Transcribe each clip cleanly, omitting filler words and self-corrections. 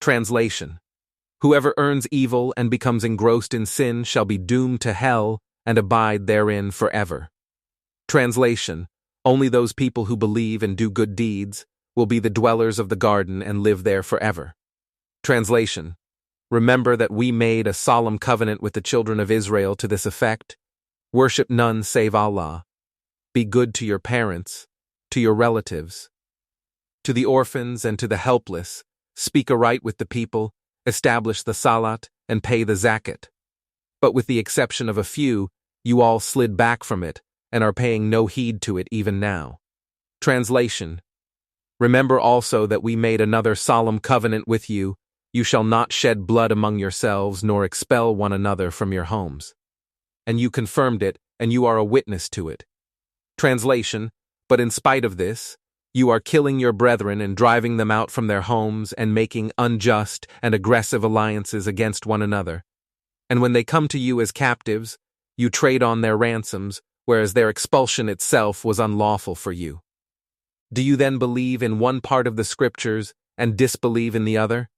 Translation: Whoever earns evil and becomes engrossed in sin shall be doomed to hell and abide therein forever. Translation: Only those people who believe and do good deeds will be the dwellers of the garden and live there forever. Translation: Remember that we made a solemn covenant with the children of Israel to this effect: worship none save Allah. Be good to your parents, to your relatives, to the orphans and to the helpless. Speak aright with the people, establish the salat, and pay the zakat. But with the exception of a few, you all slid back from it and are paying no heed to it even now. Translation: Remember also that we made another solemn covenant with you: you shall not shed blood among yourselves nor expel one another from your homes. And you confirmed it, and you are a witness to it. Translation: But in spite of this, you are killing your brethren and driving them out from their homes and making unjust and aggressive alliances against one another. And when they come to you as captives, you trade on their ransoms, whereas their expulsion itself was unlawful for you. Do you then believe in one part of the scriptures and disbelieve in the other?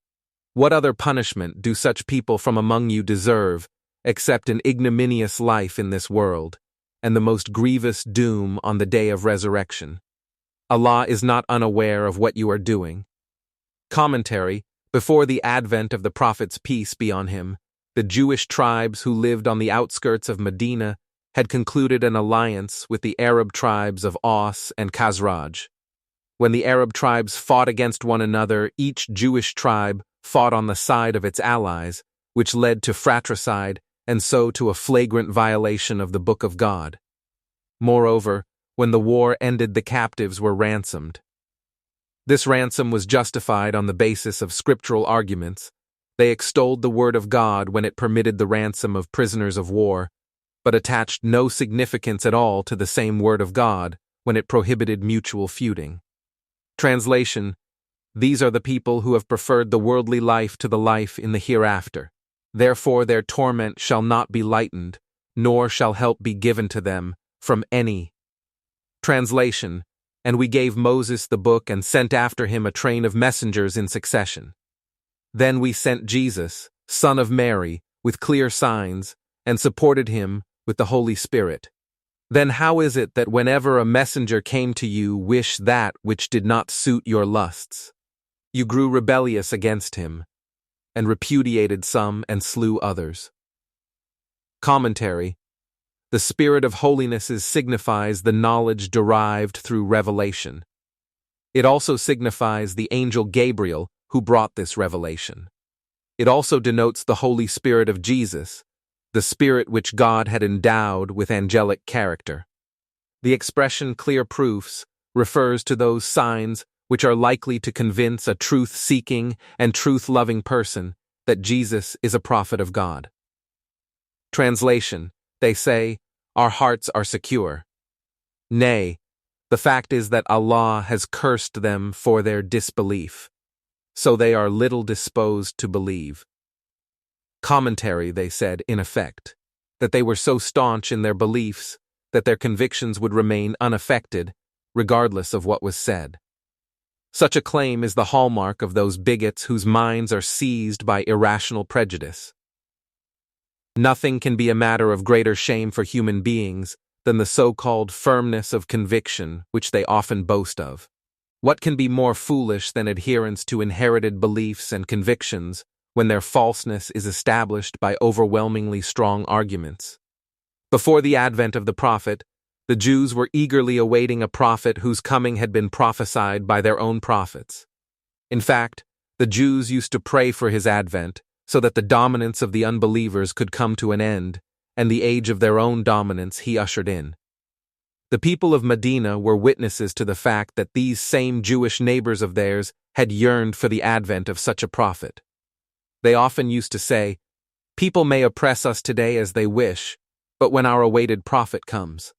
What other punishment do such people from among you deserve, except an ignominious life in this world, and the most grievous doom on the day of resurrection? Allah is not unaware of what you are doing. Commentary: Before the advent of the Prophet's peace be on him, the Jewish tribes who lived on the outskirts of Medina had concluded an alliance with the Arab tribes of Aus and Khazraj. When the Arab tribes fought against one another, each Jewish tribe fought on the side of its allies, which led to fratricide and so to a flagrant violation of the Book of God. Moreover, when the war ended, the captives were ransomed. This ransom was justified on the basis of scriptural arguments. They extolled the word of God when it permitted the ransom of prisoners of war, but attached no significance at all to the same word of God when it prohibited mutual feuding. Translation: These are the people who have preferred the worldly life to the life in the hereafter. Therefore their torment shall not be lightened, nor shall help be given to them from any. Translation: And we gave Moses the book and sent after him a train of messengers in succession. Then we sent Jesus, son of Mary, with clear signs, and supported him with the Holy Spirit. Then how is it that whenever a messenger came to you, wish that which did not suit your lusts? You grew rebellious against him, and repudiated some and slew others. Commentary: The spirit of holiness signifies the knowledge derived through revelation. It also signifies the angel Gabriel who brought this revelation. It also denotes the Holy Spirit of Jesus, the Spirit which God had endowed with angelic character. The expression clear proofs refers to those signs which are likely to convince a truth-seeking and truth-loving person that Jesus is a prophet of God. Translation: They say, our hearts are secure. Nay, the fact is that Allah has cursed them for their disbelief, so they are little disposed to believe. Commentary: They said, in effect, that they were so staunch in their beliefs that their convictions would remain unaffected, regardless of what was said. Such a claim is the hallmark of those bigots whose minds are seized by irrational prejudice. Nothing can be a matter of greater shame for human beings than the so-called firmness of conviction which they often boast of. What can be more foolish than adherence to inherited beliefs and convictions when their falseness is established by overwhelmingly strong arguments? Before the advent of the prophet, the Jews were eagerly awaiting a prophet whose coming had been prophesied by their own prophets. In fact, the Jews used to pray for his advent so that the dominance of the unbelievers could come to an end, and the age of their own dominance he ushered in. The people of Medina were witnesses to the fact that these same Jewish neighbors of theirs had yearned for the advent of such a prophet. They often used to say, "People may oppress us today as they wish, but when our awaited prophet comes,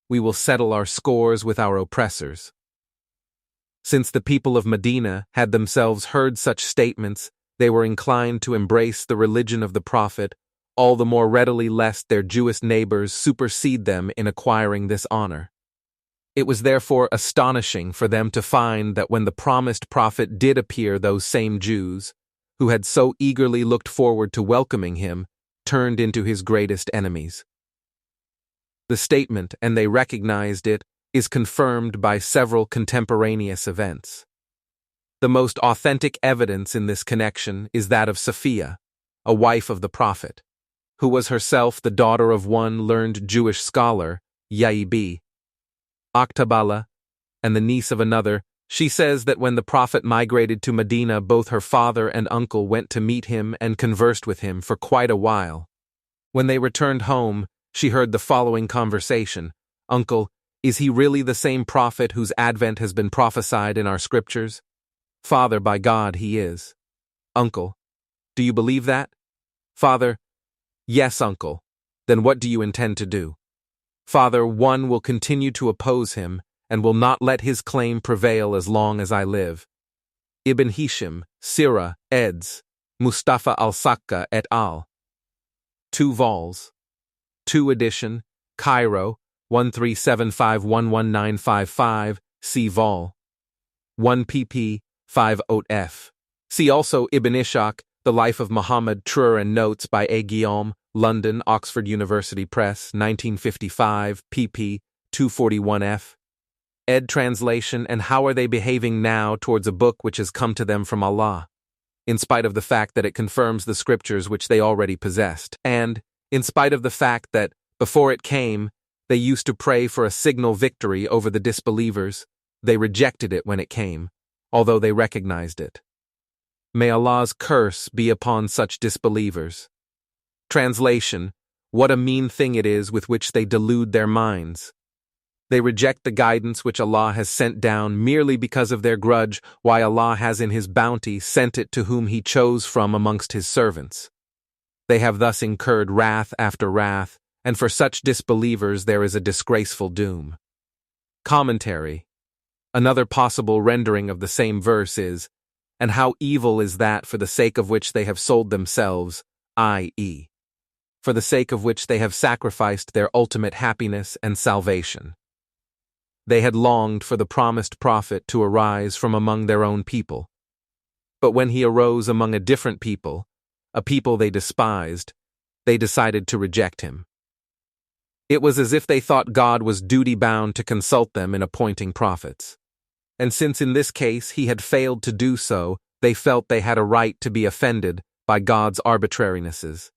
we will settle our scores with our oppressors." Since the people of Medina had themselves heard such statements, they were inclined to embrace the religion of the prophet, all the more readily lest their Jewish neighbors supersede them in acquiring this honor. It was therefore astonishing for them to find that when the promised prophet did appear, those same Jews, who had so eagerly looked forward to welcoming him, turned into his greatest enemies. The statement, "and they recognized it," is confirmed by several contemporaneous events. The most authentic evidence in this connection is that of Safiya, a wife of the Prophet, who was herself the daughter of one learned Jewish scholar, Ya'ib Aktabala, and the niece of another. She says that when the Prophet migrated to Medina, both her father and uncle went to meet him and conversed with him for quite a while. When they returned home, she heard the following conversation: "Uncle, is he really the same prophet whose advent has been prophesied in our scriptures?" "Father, by God, he is." "Uncle, do you believe that?" "Father, yes, uncle." "Then what do you intend to do?" "Father, one will continue to oppose him and will not let his claim prevail as long as I live." Ibn Hisham, Sirah, eds. Mustafa al-Sakka et al. 2 vols. 2 edition, Cairo, 1375-11955, c. vol. 1 pp. 50f. See also Ibn Ishaq, The Life of Muhammad Trur and Notes by A. Guillaume, London, Oxford University Press, 1955, pp. 241f. Ed translation. And how are they behaving now towards a book which has come to them from Allah, in spite of the fact that it confirms the scriptures which they already possessed, and, in spite of the fact that, before it came, they used to pray for a signal victory over the disbelievers, they rejected it when it came, although they recognized it. May Allah's curse be upon such disbelievers. Translation. What a mean thing it is with which they delude their minds. They reject the guidance which Allah has sent down merely because of their grudge, while Allah has in His bounty sent it to whom He chose from amongst His servants. They have thus incurred wrath after wrath, and for such disbelievers there is a disgraceful doom. Commentary. Another possible rendering of the same verse is, "And how evil is that for the sake of which they have sold themselves, i.e., for the sake of which they have sacrificed their ultimate happiness and salvation." They had longed for the promised prophet to arise from among their own people. But when he arose among a different people, a people they despised, they decided to reject him. It was as if they thought God was duty-bound to consult them in appointing prophets. And since in this case he had failed to do so, they felt they had a right to be offended by God's arbitrarinesses.